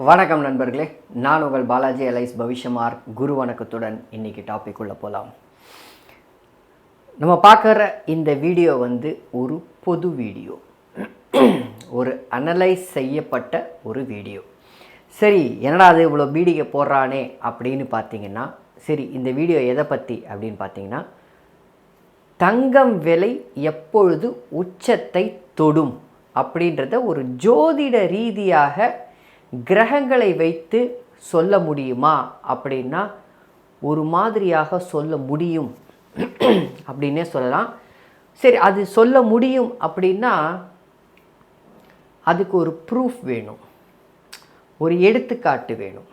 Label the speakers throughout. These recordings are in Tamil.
Speaker 1: வணக்கம் நண்பர்களே, நான் உங்கள் பாலாஜி எலைஸ் பவிஷ்யமார். குரு வணக்கத்துடன் இன்றைக்கி டாபிக் உள்ள போகலாம். நம்ம பார்க்குற இந்த வீடியோ ஒரு பொது வீடியோ, ஒரு அனலைஸ் செய்யப்பட்ட ஒரு வீடியோ. சரி, என்னடா அது இவ்வளோ பீடிகை போடுறானே அப்படின்னு பார்த்தீங்கன்னா, சரி இந்த வீடியோ எதை பற்றி அப்படின்னு பார்த்தீங்கன்னா, தங்கம் விலை எப்பொழுது உச்சத்தை தொடும் அப்படின்றத ஒரு ஜோதிட ரீதியாக கிரகங்களை வைத்து சொல்ல முடியுமா அப்படின்னா ஒரு மாதிரியாக சொல்ல முடியும் அப்படின்னே சொல்லலாம். சரி, அது சொல்ல முடியும் அப்படின்னா அதுக்கு ஒரு ப்ரூஃப் வேணும், ஒரு எடுத்துக்காட்டு வேணும்.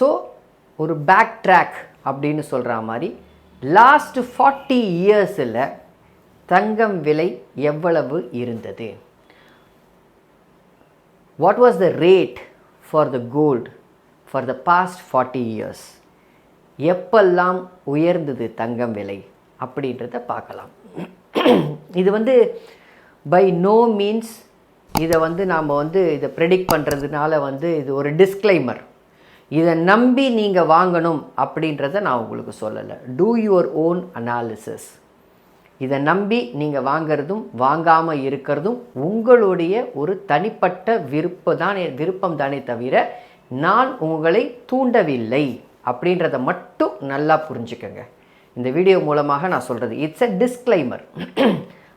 Speaker 1: ஸோ ஒரு பேக் ட்ராக் அப்படின்னு சொல்கிற மாதிரி லாஸ்ட் 40 இயர்ஸில் தங்கம் விலை எவ்வளவு இருந்தது? What was the rate for the gold for the past 40 years? எப்பெல்லாம் உயர்ந்தது தங்கம் விலை அப்படின்றத பார்க்கலாம். இது பை நோ மீன்ஸ் இதை நாம் இதை ப்ரெடிக்ட் பண்ணுறதுனால இது ஒரு டிஸ்க்ளைமர். இதை நம்பி நீங்கள் வாங்கணும் அப்படின்றத நான் உங்களுக்கு சொல்லலை. Two your own analysis. இதை நம்பி நீங்கள் வாங்கிறதும் வாங்காமல் இருக்கிறதும் உங்களுடைய ஒரு தனிப்பட்ட விருப்பம் தானே தவிர நான் உங்களை தூண்டவில்லை அப்படின்றத மட்டும் நல்லா புரிஞ்சுக்கங்க. இந்த வீடியோ மூலமாக நான் சொல்கிறது it's a disclaimer.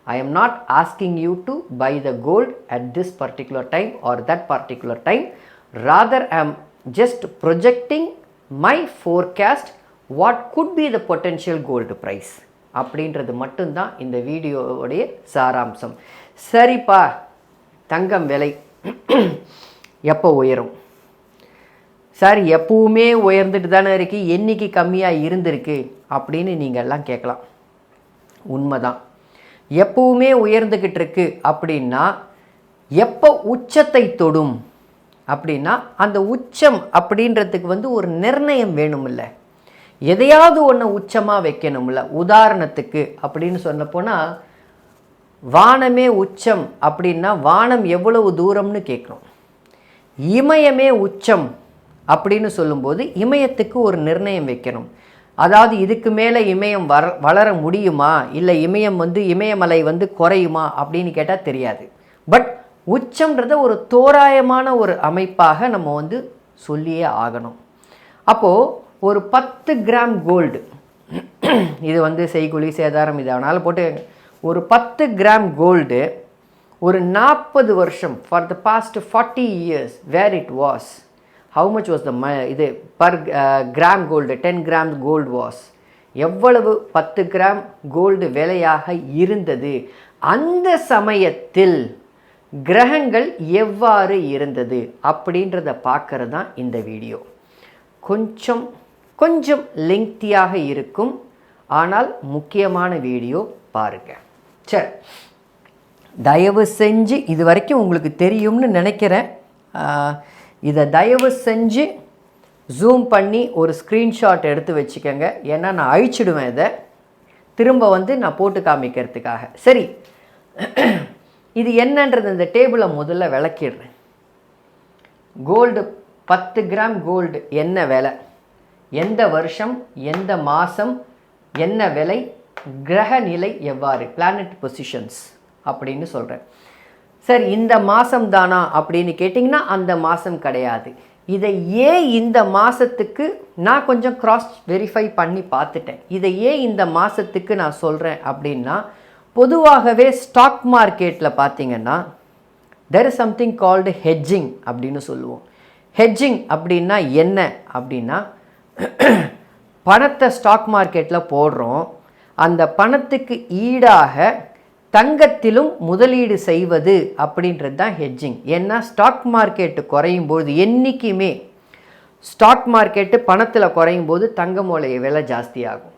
Speaker 1: I am not asking you to buy the gold at this particular time or that particular time. Rather I am just projecting my forecast what could be the potential gold price அப்படின்றது மட்டும்தான் இந்த வீடியோவுடைய சாராம்சம். சரிப்பா, தங்கம் விலை எப்போ உயரும்? சார் எப்பவுமே உயர்ந்துட்டு தானே இருக்குது, என்னைக்கு கம்மியாக இருந்திருக்கு அப்படின்னு நீங்கள் எல்லாம் கேட்கலாம். உண்மைதான், எப்பவுமே உயர்ந்துக்கிட்டு இருக்கு. அப்படின்னா எப்போ உச்சத்தை தொடும் அப்படின்னா அந்த உச்சம் அப்படின்றதுக்கு ஒரு நிர்ணயம் வேணுமில்ல, எதையாவது ஒன்று உச்சமாக வைக்கணும்ல. உதாரணத்துக்கு அப்படின்னு சொன்னப்போனால் வானமே உச்சம் அப்படின்னா வானம் எவ்வளவு தூரம்னு கேட்குறோம். இமயமே உச்சம் அப்படின்னு சொல்லும்போது இமயத்துக்கு ஒரு நிர்ணயம் வைக்கணும். அதாவது இதுக்கு மேலே இமயம் வளர முடியுமா, இல்லை இமயம் இமயமலை குறையுமா அப்படின்னு கேட்டால் தெரியாது. பட் உச்சம்ன்றத ஒரு தோராயமான ஒரு அமைப்பாக நம்ம சொல்லியே ஆகணும். அப்போது ஒரு 10 கிராம் கோல்டு, இது செய்குலி சேதாரம் இதனால் போட்டு ஒரு 10 கிராம் கோல்டு ஒரு 40 வருஷம் for the past 40 years where it was, how much was the இது per gram gold 10 gram gold was, எவ்வளவு 10 கிராம் கோல்டு விலையாக இருந்தது, அந்த சமயத்தில் கிரகங்கள் எவ்வாறு இருந்தது அப்படின்றத பார்க்கறது தான் இந்த வீடியோ. கொஞ்சம் லெங்க்தியாக இருக்கும், ஆனால் முக்கியமான வீடியோ பாருங்கள். சரி, தயவு செஞ்சு இது வரைக்கும் உங்களுக்கு தெரியும்னு நினைக்கிறேன். இதை தயவு செஞ்சு ஜூம் பண்ணி ஒரு ஸ்க்ரீன்ஷாட் எடுத்து வச்சுக்கோங்க. ஏன்னா நான் அழிச்சிடுவேன் இதை திரும்ப நான் போட்டு காமிக்கிறதுக்காக. சரி, இது என்னன்றது இந்த டேபிளை முதல்ல விளக்கிடுறேன். கோல்டு 10 கிராம் கோல்டு என்ன விலை, எந்த வருஷம், எந்த மாதம், என்ன விலை, கிரக நிலை எவ்வாறு, பிளானட் பொசிஷன்ஸ் அப்படின்னு சொல்கிறேன். சரி, இந்த மாதம் தானா அப்படின்னு கேட்டிங்கன்னா அந்த மாதம் கிடையாது. இதை ஏன் இந்த மாதத்துக்கு நான் கொஞ்சம் கிராஸ் வெரிஃபை பண்ணி பார்த்துட்டேன். இதை ஏன் இந்த மாதத்துக்கு நான் சொல்கிறேன் அப்படின்னா, பொதுவாகவே ஸ்டாக் மார்க்கெட்டில் பார்த்தீங்கன்னா there is something called hedging அப்படின்னு சொல்லுவோம். ஹெட்ஜிங் அப்படின்னா என்ன அப்படின்னா, பணத்தை ஸ்டாக் மார்க்கெட்டில் போடுறோம், அந்த பணத்துக்கு ஈடாக தங்கத்திலும் முதலீடு செய்வது அப்படின்றது தான் ஹெட்ஜிங். ஏன்னா ஸ்டாக் மார்க்கெட்டு குறையும் போது, என்றைக்குமே ஸ்டாக் மார்க்கெட்டு பணத்தில் குறையும் போது தங்கமோடைய விலை ஜாஸ்தியாகும்,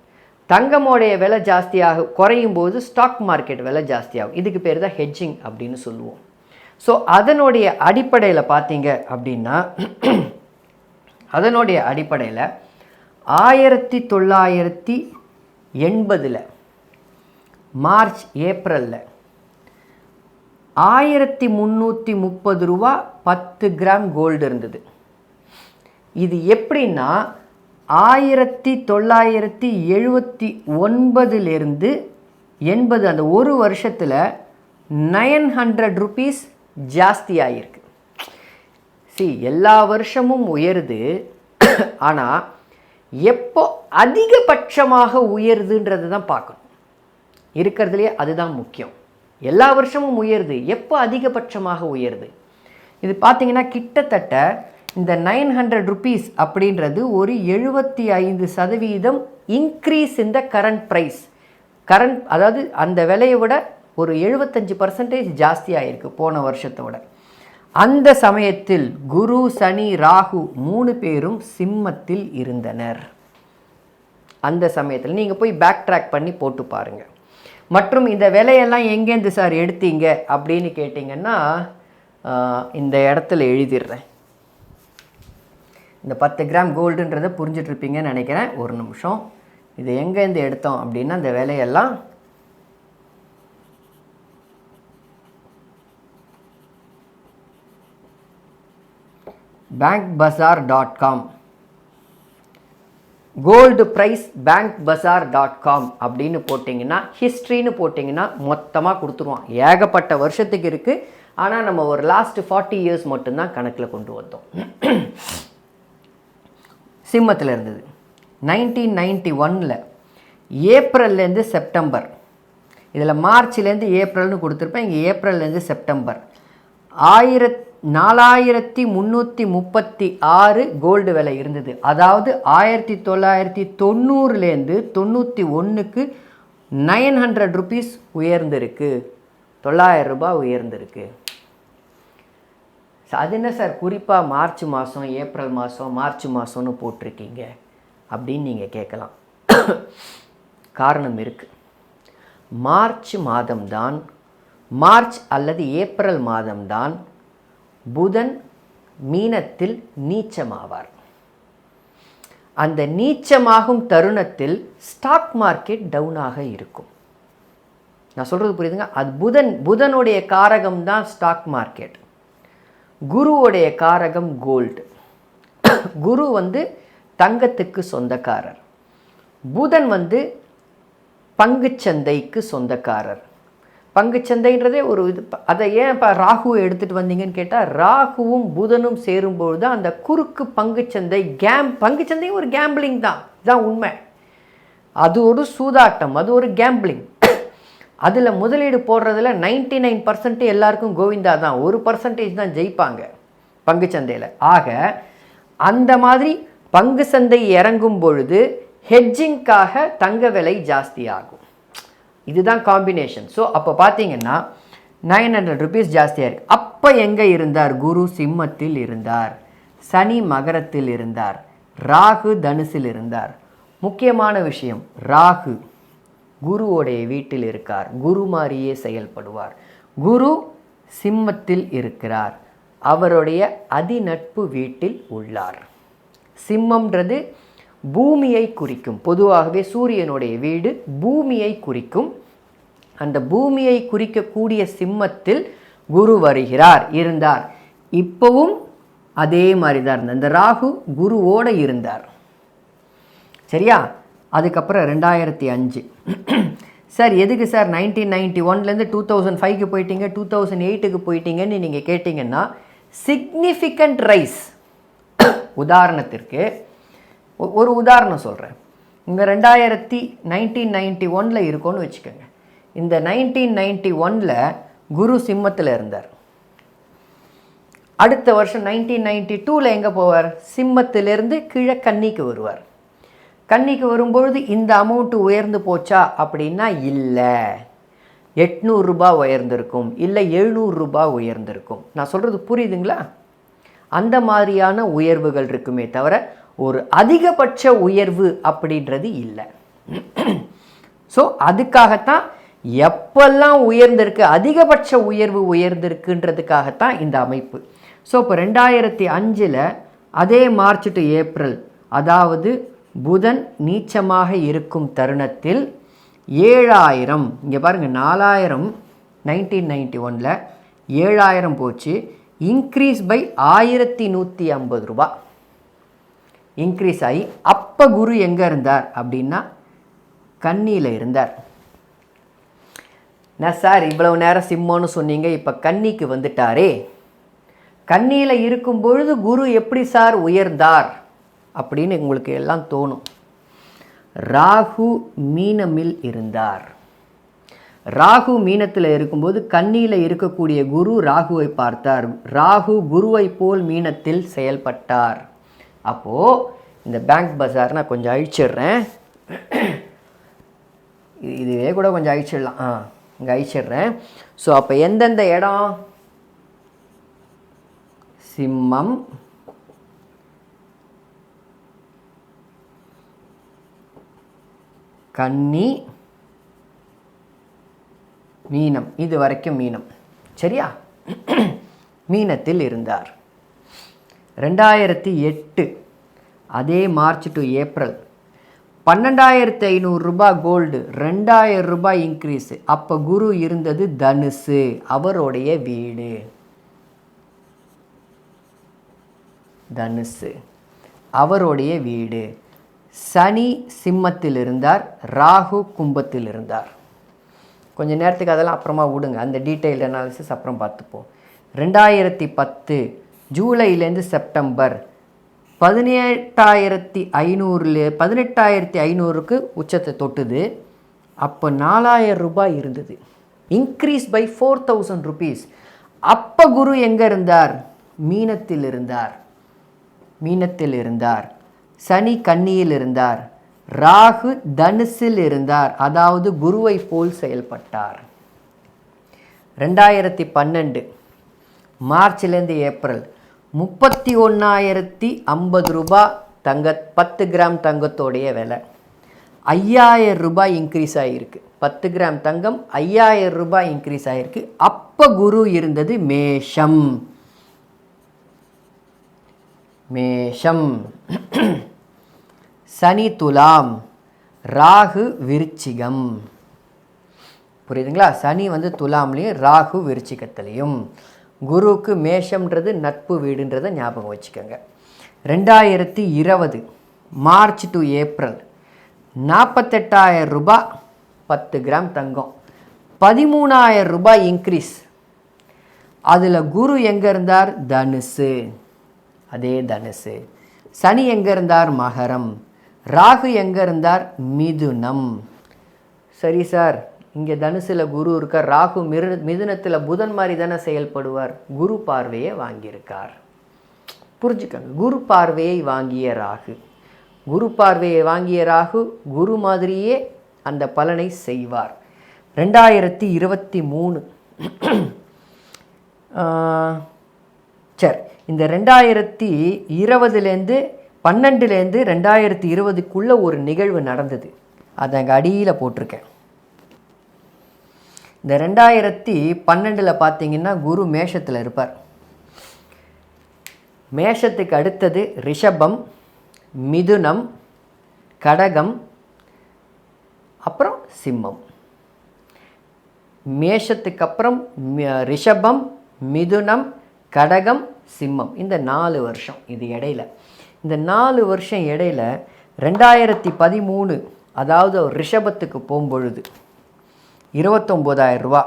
Speaker 1: தங்கமோடைய விலை ஜாஸ்தியாக குறையும் போது ஸ்டாக் மார்க்கெட் விலை ஜாஸ்தியாகும். இதுக்கு பேர் தான் ஹெட்ஜிங் அப்படின்னு சொல்லுவோம். ஸோ அதனுடைய அடிப்படையில் பார்த்தீங்க அப்படின்னா, அதனுடைய அடிப்படையில் 1980 மார்ச் ஏப்ரலில் 1330 ரூபா 10 கிராம் கோல்டு இருந்தது. இது எப்படின்னா 1979 80 அந்த ஒரு வருஷத்தில் 900 ருபீஸ் ஜாஸ்தி ஆகிருக்கு. எல்லா வருஷமும் உயருது, ஆனால் எப்போ அதிகபட்சமாக உயருதுன்றது தான் பார்க்கணும். இருக்கிறதுலையே அதுதான் முக்கியம். எல்லா வருஷமும் உயருது, எப்போ அதிகபட்சமாக உயருது? இது பார்த்தீங்கன்னா கிட்டத்தட்ட இந்த 900 ருபீஸ் அப்படின்றது ஒரு 75% இன்க்ரீஸ் இந்த கரண்ட் ப்ரைஸ். அதாவது அந்த விலையை விட ஒரு 75% ஜாஸ்தியாக இருக்குது போன வருஷத்தோட. அந்த சமயத்தில் குரு, சனி, ராகு 3 பேரும் சிம்மத்தில் இருந்தனர். அந்த சமயத்தில் நீங்கள் போய் பேக் ட்ராக் பண்ணி போட்டு பாருங்கள். மற்றும் இந்த விலையெல்லாம் எங்கேருந்து சார் எடுத்தீங்க அப்படின்னு கேட்டிங்கன்னா, இந்த இடத்துல எழுதிடுறேன். இந்த 10 கிராம் கோல்டுன்றதை புரிஞ்சிட்ருப்பீங்கன்னு நினைக்கிறேன். ஒரு நிமிஷம். இது எங்கேருந்து எடுத்தோம் அப்படின்னா, இந்த விலையெல்லாம் bankbazaar.com, கோல்டு ப்ரைஸ் bankbazaar.com அப்படின்னு போட்டிங்கன்னா, ஹிஸ்ட்ரின்னு போட்டிங்கன்னா மொத்தமாக கொடுத்துருவான். ஏகப்பட்ட வருஷத்துக்கு இருக்குது. ஆனால் நம்ம ஒரு லாஸ்ட் 40 இயர்ஸ் மட்டும்தான் கணக்கில் கொண்டு வந்தோம். சிம்மத்தில் இருந்தது 1991 ஏப்ரல்லேருந்து செப்டம்பர். இதில் மார்ச்லேருந்து ஏப்ரல்னு கொடுத்துருப்பேன். இங்கே ஏப்ரல்லேருந்து செப்டம்பர் 4336 கோல்டு விலை இருந்தது. அதாவது 1990லேருந்து 91க்கு 900 ருபீஸ் உயர்ந்திருக்கு. 900 ரூபாய் உயர்ந்திருக்கு. அது என்ன சார் குறிப்பாக மார்ச் மாதம், ஏப்ரல் மாதம், மார்ச் மாதம்னு போட்டிருக்கீங்க அப்படின்னு நீங்கள் கேட்கலாம். காரணம் இருக்குது. மார்ச் மாதம்தான், மார்ச் அல்லது ஏப்ரல் மாதம்தான் புதன் மீனத்தில் நீச்சமாவார். அந்த நீச்சமாகும் தருணத்தில் ஸ்டாக் மார்க்கெட் டவுனாக இருக்கும். நான் சொல்கிறது புரியுதுங்க? அது புதனுடைய காரகம் தான் ஸ்டாக் மார்க்கெட். குருவுடைய காரகம் கோல்டு. குரு தங்கத்துக்கு சொந்தக்காரர். புதன் பங்குச்சந்தைக்கு சொந்தக்காரர். பங்குச்சந்தைன்றதே ஒரு இது. அதை ஏன் இப்போ ராகுவை எடுத்துகிட்டு வந்தீங்கன்னு கேட்டால், ராகுவும் புதனும் சேரும்பொழுது அந்த குறுக்கு பங்குச்சந்தை பங்குச்சந்தையும் ஒரு கேம்பிளிங் தான். இதுதான் உண்மை. அது ஒரு சூதாட்டம், அது ஒரு கேம்பிளிங். அதில் முதலீடு போடுறதுல 99% எல்லாருக்கும் கோவிந்தா தான். 1% தான் ஜெயிப்பாங்க பங்குச்சந்தையில். ஆக அந்த மாதிரி பங்கு சந்தை இறங்கும் பொழுது ஹெட்ஜிங்காக தங்க விலை ஜாஸ்தி ஆகும். இதுதான் காம்பினேஷன். ஸோ அப்போ பார்த்தீங்கன்னா 900 ருபீஸ் ஜாஸ்தியாக இருக்குது. அப்போ எங்கே இருந்தார்? குரு சிம்மத்தில் இருந்தார், சனி மகரத்தில் இருந்தார், ராகு தனுசில் இருந்தார். முக்கியமான விஷயம், ராகு குருவோடைய வீட்டில் இருக்கார். குரு மாதிரியே செயல்படுவார். குரு சிம்மத்தில் இருக்கிறார். அவருடைய அதிநட்பு வீட்டில் உள்ளார். சிம்மம்ன்றது பூமியை குறிக்கும். பொதுவாகவே சூரியனுடைய வீடு பூமியை குறிக்கும். அந்த பூமியை குறிக்கக்கூடிய சிம்மத்தில் குரு வருகிறார், இருந்தார். இப்போவும் அதே மாதிரி தான் இருந்தார். இந்த ராகு குருவோடு இருந்தார். சரியா? அதுக்கப்புறம் 2005. சார் எதுக்கு சார் 1991லேருந்து 2005க்கு போயிட்டீங்க, 2008க்கு போயிட்டீங்கன்னு நீங்கள் கேட்டிங்கன்னா, சிக்னிஃபிகண்ட் ரைஸ். உதாரணத்திற்கு ஒரு உதாரணம் சொல்கிறேன். இங்கே 1991 இருக்கோன்னு வச்சுக்கோங்க. இந்த 1991 குரு சிம்மத்தில் இருந்தார். அடுத்த வருஷம் 1992 எங்கே போவார்? சிம்மத்திலிருந்து கீழே கன்னிக்கு வருவார். கன்னிக்கு வரும்பொழுது இந்த அமௌண்ட்டு உயர்ந்து போச்சா அப்படின்னா இல்லை, 800 ரூபாய் உயர்ந்திருக்கும், இல்லை 700 ரூபாய் உயர்ந்திருக்கும். நான் சொல்கிறது புரியுதுங்களா? அந்த மாதிரியான உயர்வுகள் இருக்குமே தவிர ஒரு அதிகபட்ச உயர்வு அப்படின்றது இல்லை. ஸோ அதுக்காகத்தான் எப்பெல்லாம் உயர்ந்திருக்கு, அதிகபட்ச உயர்வு உயர்ந்திருக்குன்றதுக்காகத்தான் இந்த அமைப்பு. ஸோ இப்போ 2005 அதே மார்ச் டு ஏப்ரல், அதாவது புதன் நீச்சமாக இருக்கும் தருணத்தில் 7000, இங்கே பாருங்கள் 4000 1991 7000 போச்சு. இன்க்ரீஸ் பை 1150 ரூபா இன்க்ரீஸ் ஆகி, அப்போ குரு எங்கே இருந்தார் அப்படின்னா கன்னியில் இருந்தார். என்ன சார் இவ்வளவு நேரம் சிம்மம்னு சொன்னீங்க, இப்போ கன்னிக்கு வந்துட்டாரே, கன்னியில் இருக்கும் பொழுது குரு எப்படி சார் உயர்ந்தார் அப்படின்னு உங்களுக்கு எல்லாம் தோணும். ராகு மீனமில் இருந்தார். ராகு மீனத்தில் இருக்கும்போது கன்னியில் இருக்கக்கூடிய குரு ராகுவை பார்த்தார். ராகு குருவை போல் மீனத்தில் செயல்பட்டார். அப்போது இந்த பேங்க் பஜார் நான் கொஞ்சம் அழிச்சிடுறேன், இதுவே கூட கொஞ்சம் அழிச்சிடலாம். இங்கே அழிச்சிடுறேன். ஸோ அப்போ எந்தெந்த இடம், சிம்மம், கன்னி, மீனம், இது வரைக்கும் மீனம், சரியா? மீனத்தில் இருந்தார். 2008 அதே மார்ச் டு ஏப்ரல் 12,500 ரூபாய் கோல்டு, 2000 ரூபாய் இன்க்ரீஸு. அப்போ குரு இருந்தது தனுசு, அவருடைய வீடு தனுசு, அவருடைய வீடு. சனி சிம்மத்தில் இருந்தார், ராகு கும்பத்தில் இருந்தார். கொஞ்சம் நேரத்துக்கு அதெல்லாம் அப்புறமா விடுங்க, அந்த டீட்டெயில் அனாலிசிஸ் அப்புறம் பார்த்துப்போம். 2010 ஜூலைலேருந்து செப்டம்பர் 18,500க்கு உச்சத்தை தொட்டுது. அப்போ 4,000 ரூபாய் இருந்தது, இன்க்ரீஸ் பை 4,000 ருபீஸ். அப்போ குரு எங்கே இருந்தார்? மீனத்தில் இருந்தார். மீனத்தில் இருந்தார். சனி கன்னியில் இருந்தார். ராகு தனுசில் இருந்தார், அதாவது குருவை போல் செயல்பட்டார். 2012 மார்ச்லேருந்து ஏப்ரல் 31,050 ரூபாய் தங்க, 10 கிராம் தங்கத்தோடைய விலை 5,000 ரூபாய் இன்க்ரீஸ் ஆகிருக்கு. 10 கிராம் தங்கம் 5,000 ரூபாய் இன்க்ரீஸ் ஆகிருக்கு. அப்போ குரு இருந்தது மேஷம். மேஷம். சனி துலாம், ராகு விருச்சிகம். புரியுதுங்களா? சனி துலாம்லேயும் ராகு விருச்சிகத்திலையும். குருவுக்கு மேஷம்ன்றது நட்பு வீடுன்றதை ஞாபகம் வச்சுக்கோங்க. 2020 மார்ச் டு ஏப்ரல் 48,000 ரூபாய் 10 கிராம் தங்கம், 13,000 ரூபாய் இன்க்ரீஸ். அதில் குரு எங்கே இருந்தார்? தனுசு, அதே தனுசு. சனி எங்கே இருந்தார்? மகரம். ராகு எங்கே இருந்தார்? மிதுனம். சரி சார், இங்கே தனுசில் குரு இருக்கார், ராகு மிதுனத்தில் புதன் மாதிரி தானே செயல்படுவார். குரு பார்வையை வாங்கியிருக்கார். புரிஞ்சுக்கங்க, குரு பார்வையை வாங்கிய ராகு, குரு பார்வையை வாங்கிய ராகு குரு மாதிரியே அந்த பலனை செய்வார். 2023 சரி, இந்த 2020லேருந்து 2020க்குள்ளே ஒரு நிகழ்வு நடந்தது, அதை அங்கே அடியில் போட்டிருக்கேன். இந்த 2012 பார்த்தீங்கன்னா குரு மேஷத்தில் இருப்பார். மேஷத்துக்கு அடுத்தது ரிஷபம், மிதுனம், கடகம், அப்புறம் சிம்மம். மேஷத்துக்கு அப்புறம் ரிஷபம், மிதுனம், கடகம், சிம்மம். இந்த 4 வருஷம் இது இடையில. இந்த 4 வருஷம் இடையில 2013 அதாவது ரிஷபத்துக்கு போகும்பொழுது 29,000 ரூபா,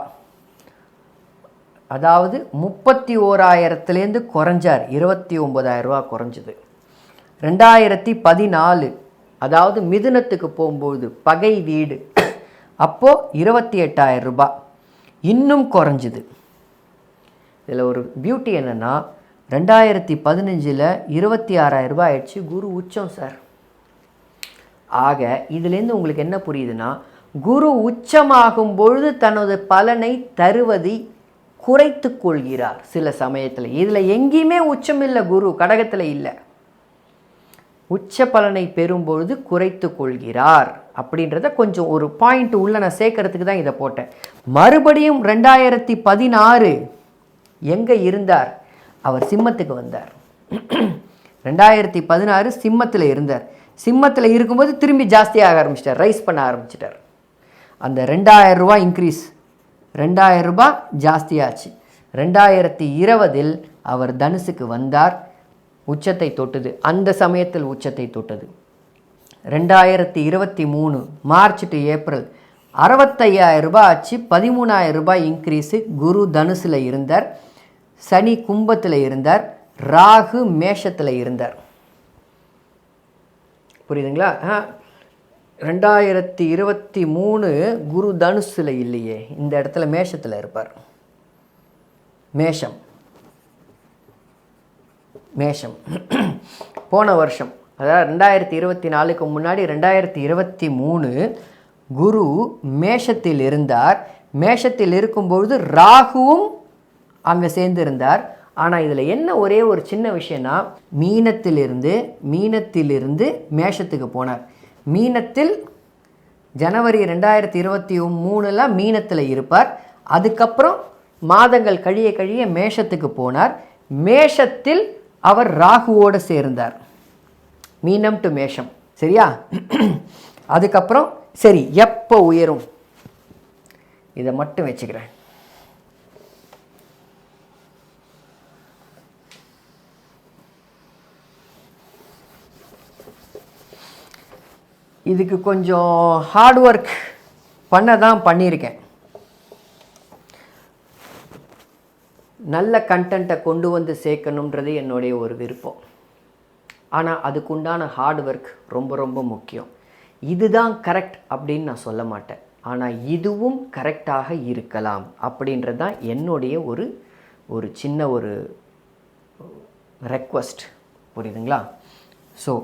Speaker 1: அதாவது 31,000லேருந்து குறைஞ்சார், 29,000 ரூபா குறைஞ்சிது. 2014 அதாவது மிதுனத்துக்கு போகும்போது பகை வீடு, அப்போது 28,000 ரூபா, இன்னும் குறைஞ்சிது. இதில் ஒரு பியூட்டி என்னென்னா 2015 26,000 ரூபாய் ஆயிடுச்சு. குரு உச்சம் சார். ஆக இதுலேருந்து உங்களுக்கு என்ன புரியுதுன்னா, குரு உச்சமாகும் பொழுது தனது பலனை தருவதை குறைத்து கொள்கிறார் சில சமயத்தில். இதில் எங்கேயுமே உச்சம் இல்லை, குரு கடகத்தில் இல்லை. உச்ச பலனை பெறும்பொழுது குறைத்து கொள்கிறார் அப்படின்றத கொஞ்சம் ஒரு பாயிண்ட் உள்ள நான் சேர்க்கறதுக்கு தான் இதை போட்டேன். மறுபடியும் 2016 எங்கே இருந்தார்? அவர் சிம்மத்துக்கு வந்தார். 2016 சிம்மத்தில் இருந்தார். சிம்மத்தில் இருக்கும்போது திரும்பி ஜாஸ்தியாக ஆரம்பிச்சிட்டார், ரைஸ் பண்ண ஆரம்பிச்சிட்டார். அந்த 2,000 ரூபாய் இன்க்ரீஸ், 2,000 ரூபாய் ஜாஸ்தியாச்சு. 2020 அவர் தனுசுக்கு வந்தார், உச்சத்தை தொட்டது. அந்த சமயத்தில் உச்சத்தை தொட்டது. 2023 மார்ச் டு ஏப்ரல் 65,000 ரூபாய் ஆச்சு. 13,000 ரூபாய் இன்க்ரீஸு. குரு தனுசில் இருந்தார், சனி கும்பத்தில் இருந்தார், ராகு மேஷத்தில் இருந்தார். புரியுதுங்களா? 2023 குரு தனுசில் இல்லையே, இந்த இடத்துல மேஷத்தில் இருப்பார். மேஷம் போன வருஷம், அதாவது 2024க்கு முன்னாடி 2023 குரு மேஷத்தில் இருந்தார். மேஷத்தில் இருக்கும்பொழுது ராகுவும் அங்கே சேர்ந்து இருந்தார். ஆனால் இதில் என்ன ஒரே ஒரு சின்ன விஷயம்னா, மீனத்திலிருந்து மேஷத்துக்கு போனார். மீனத்தில் ஜனவரி 2023 மீனத்தில் இருப்பார். அதுக்கப்புறம் மாதங்கள் கழிய மேஷத்துக்கு போனார். மேஷத்தில் அவர் ராகுவோடு சேர்ந்தார். மீனம் டு மேஷம். சரியா? அதுக்கப்புறம் சரி, எப்போ உயரும் இதை மட்டும் வச்சுக்கிறேன். இதுக்கு கொஞ்சம் ஹார்ட் ஒர்க் பண்ண தான் பண்ணியிருக்கேன். நல்ல கண்டென்ட்டை கொண்டு வந்து சேர்க்கணுன்றது என்னுடைய ஒரு விருப்பம். ஆனால் அதுக்குண்டான ஹார்ட் ஒர்க் ரொம்ப ரொம்ப முக்கியம். இதுதான் கரெக்ட் அப்படின்னு நான் சொல்ல மாட்டேன். ஆனால் இதுவும் கரெக்டாக இருக்கலாம் அப்படின்றது தான் என்னுடைய ஒரு சின்ன ஒரு ரெக்வஸ்ட். புரியுதுங்களா? ஸோ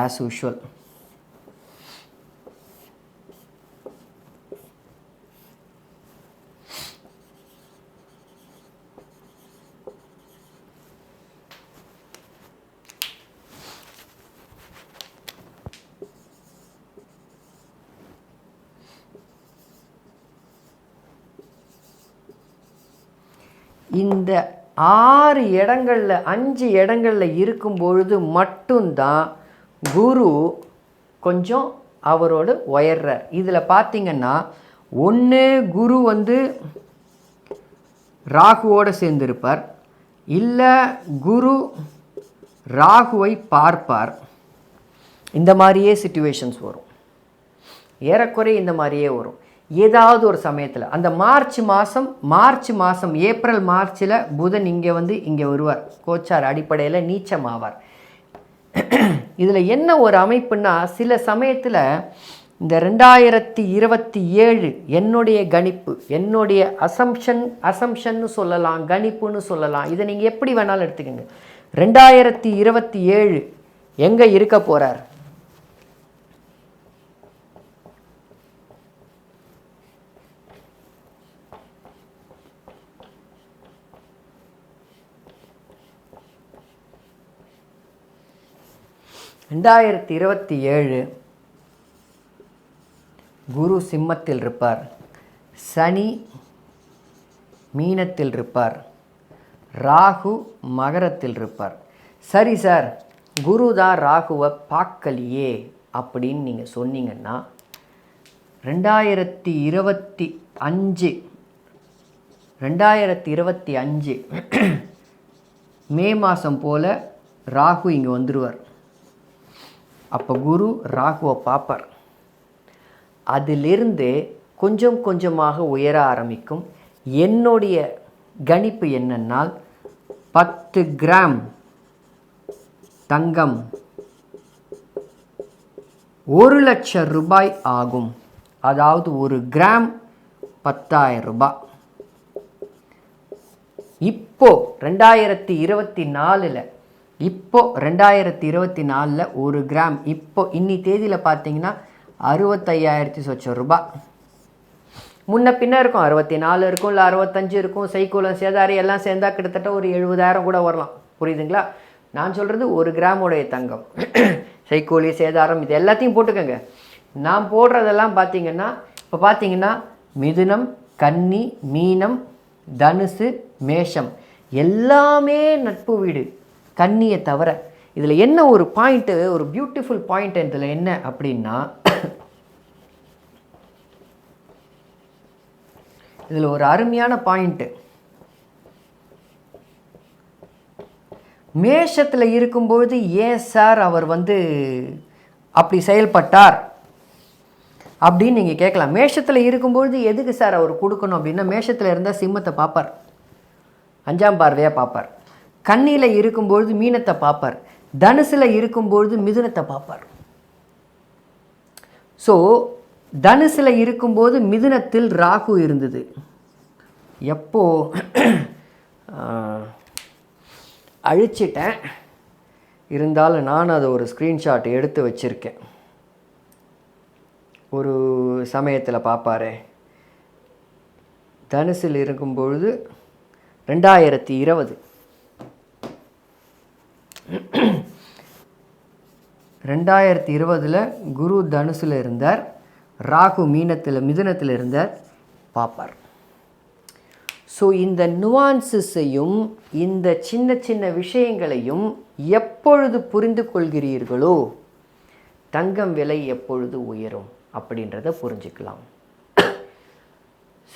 Speaker 1: ஆஸ் யூஷுவல் இந்த 6 இடங்களில் 5 இடங்களில் இருக்கும் பொழுது மட்டும்தான் குரு கொஞ்சம் அவரோடு உயர்றார். இதில் பார்த்தீங்கன்னா ஒன்று குரு ராகுவோடு சேர்ந்திருப்பார், இல்லை குரு ராகுவை பார்ப்பார். இந்த மாதிரியே சிச்சுவேஷன்ஸ் வரும், ஏறக்குறைய இந்த மாதிரியே வரும். ஏதாவது ஒரு சமயத்தில் அந்த மார்ச் மாதம் ஏப்ரல் மார்ச்சில் புதன் இங்கே வருவார். கோச்சார் அடிப்படையில் நீச்சமாவார். இதில் என்ன ஒரு அமைப்புன்னா, சில சமயத்தில் இந்த 2027 என்னுடைய கணிப்பு, என்னுடைய அசம்ஷன்னு சொல்லலாம், கணிப்புன்னு சொல்லலாம், இதை நீங்கள் எப்படி வேணாலும் எடுத்துக்கோங்க. 2027 எங்கே இருக்க போகிறார்? குரு சிம்மத்தில் இருப்பார், சனி மீனத்தில் இருப்பார், ராகு மகரத்தில் இருப்பார். சரி சார், குரு தான் ராகுவை பார்க்கலையே அப்படின்னு நீங்கள் சொன்னீங்கன்னா, 2025 மே மாதம் போல் ராகு இங்கே வந்துடுவார். அப்போ குரு ராகுவை பார்ப்பார். அதிலிருந்து கொஞ்சம் கொஞ்சமாக உயர ஆரம்பிக்கும். என்னுடைய கணிப்பு என்னன்னால் 10 கிராம் தங்கம் 1 லட்சம் ரூபாய் ஆகும். அதாவது 1 கிராம் 10,000 ரூபாய். இப்போ 2024 1 கிராம் இப்போ இன்னி தேதியில் பார்த்தீங்கன்னா 65,000 சொச்ச ரூபாய். முன்ன பின்ன இருக்கும், 64 இருக்கும், இல்லை 65 இருக்கும். சைக்கோலம் சேதாரி எல்லாம் சேர்ந்தா கிட்டத்தட்ட ஒரு 70,000 கூட வரலாம். புரியுதுங்களா? நான் சொல்கிறது 1 கிராமுடைய தங்கம். சைக்கோலி சேதாரம் இது எல்லாத்தையும் போட்டுக்கோங்க. நான் போடுறதெல்லாம் பார்த்தீங்கன்னா, இப்போ பார்த்தீங்கன்னா மிதுனம், கன்னி, மீனம், தனுசு, மேஷம் எல்லாமே நட்பு வீடு, கன்னியை தவிர. இதில் என்ன ஒரு பாயிண்ட்டு, ஒரு பியூட்டிஃபுல் பாயிண்ட் இதில் என்ன அப்படின்னா, இதில் ஒரு அருமையான பாயிண்ட்டு, மேஷத்தில் இருக்கும்பொழுது ஏன் சார் அவர் அப்படி செயல்பட்டார் அப்படின்னு நீங்கள் கேட்கலாம். மேஷத்தில் இருக்கும்பொழுது எதுக்கு சார் அவர் கொடுக்கணும் அப்படின்னா, மேஷத்தில் இருந்தால் சிம்மத்தை பார்ப்பார், 5ஆம் பார்வையாக பார்ப்பார். கன்னியில் இருக்கும்பொழுது மீனத்தை பார்ப்பார். தனுசில் இருக்கும்பொழுது மிதுனத்தை பார்ப்பார். ஸோ தனுசில் இருக்கும்போது மிதுனத்தில் ராகு இருந்தது. எப்போ அழிச்சிட்டேன், இருந்தாலும் நான் அதை ஒரு ஸ்க்ரீன்ஷாட் எடுத்து வச்சுருக்கேன். ஒரு சமயத்தில் பார்ப்பாரு, தனுசில் இருக்கும்பொழுது 2020 குரு தனுசில் இருந்தார், ராகு மிதுனத்தில் இருந்தார், பார்ப்பார். ஸோ இந்த நுவான்சஸையும் இந்த சின்ன சின்ன விஷயங்களையும் எப்பொழுது புரிந்து கொள்கிறீர்களோ தங்கம் விலை எப்பொழுது உயரும் அப்படின்றத புரிஞ்சுக்கலாம்.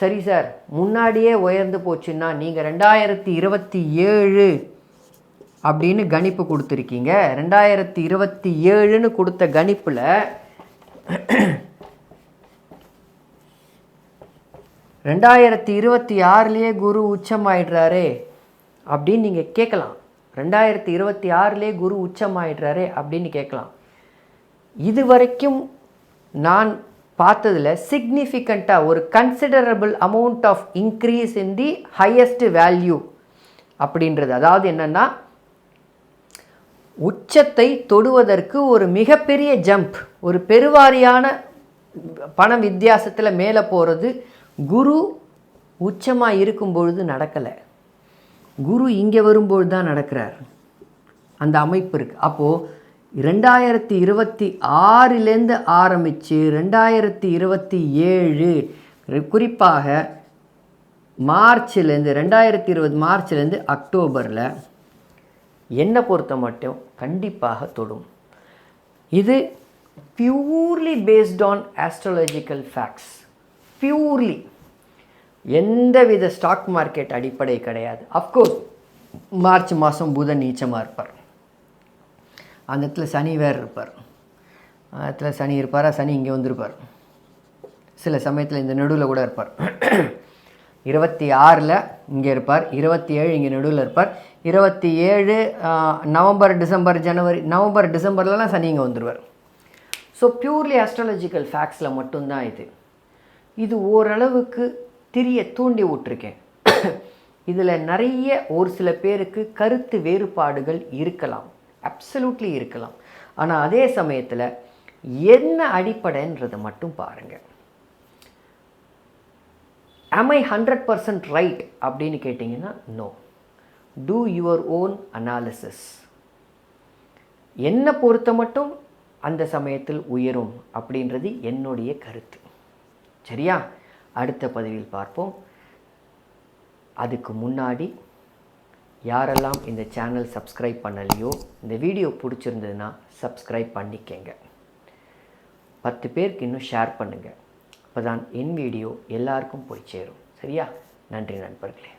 Speaker 1: சரி சார், முன்னாடியே உயர்ந்து போச்சுன்னா நீங்கள் 2027 அப்படின்னு கணிப்பு கொடுத்துருக்கீங்க. 2027ன்னு கொடுத்த கணிப்பில் 2026லேயே குரு உச்சமாயிடுறாரே அப்படின்னு நீங்கள் கேட்கலாம். 2026லேயே குரு உச்சமாயிடுறாரே அப்படின்னு கேட்கலாம். இது வரைக்கும் நான் பார்த்ததில் சிக்னிஃபிகண்ட்டாக ஒரு considerable amount of increase in the highest value அப்படின்றது, அதாவது என்னென்னா உச்சத்தை தொடுவதற்கு ஒரு மிகப்பெரிய ஜம்ப், ஒரு பெருவாரியான பண வித்தியாசத்தில் மேலே போகிறது குரு உச்சமாக இருக்கும்பொழுது நடக்கலை. குரு இங்கே வரும்பொழுது தான் நடக்கிறார். அந்த அமைப்பு இருக்குது. அப்போது 2026லேருந்து ஆரம்பித்து 2027 குறிப்பாக மார்ச்லேருந்து 2020 மார்ச்லேருந்து அக்டோபரில் என்னை பொறுத்த மட்டும் கண்டிப்பாக தொடும். இது purely based on astrological facts. Purely எந்தவித ஸ்டாக் மார்க்கெட் அடிப்படை கிடையாது. அஃப்கோர்ஸ் மார்ச் மாதம் புதன் நீச்சமாக இருப்பார், அந்த இடத்துல சனி வேறு இருப்பார், அந்த இடத்துல சனி இருப்பார், சனி இங்கே வந்திருப்பார், சில சமயத்தில் இந்த நடுவில் கூட இருப்பார். 26 இங்கே இருப்பார், 27 இங்கே நடுவில் இருப்பார், 27 நவம்பர் டிசம்பர்லலாம் சனி இங்கே வந்துடுவார். ஸோ பியூர்லி ஆஸ்ட்ராலஜிக்கல் ஃபேக்ட்ஸில் மட்டும்தான் இது ஓரளவுக்கு திரிய தூண்டி விட்டுருக்கேன். இதில் நிறைய ஒரு சில பேருக்கு கருத்து வேறுபாடுகள் இருக்கலாம், அப்சல்யூட்லி இருக்கலாம். ஆனால் அதே சமயத்தில் என்ன அடிப்படைன்றதை மட்டும் பாருங்கள். am I 100% ரைட் அப்படின்னு கேட்டிங்கன்னா no. Do your own analysis. என்னை பொறுத்த மட்டும் அந்த சமயத்தில் உயரும் அப்படின்றது என்னுடைய கருத்து. சரியா? அடுத்த பதிவில் பார்ப்போம். அதுக்கு முன்னாடி யாரெல்லாம் இந்த சேனல் சப்ஸ்கிரைப் பண்ணலையோ, இந்த வீடியோ பிடிச்சிருந்ததுன்னா சப்ஸ்கிரைப் பண்ணிக்கங்க. 10 பேருக்கு இன்னும் ஷேர் பண்ணுங்கள். அப்போ தான் என் வீடியோ எல்லாருக்கும் போய் சேரும். சரியா? நன்றி நண்பர்களே.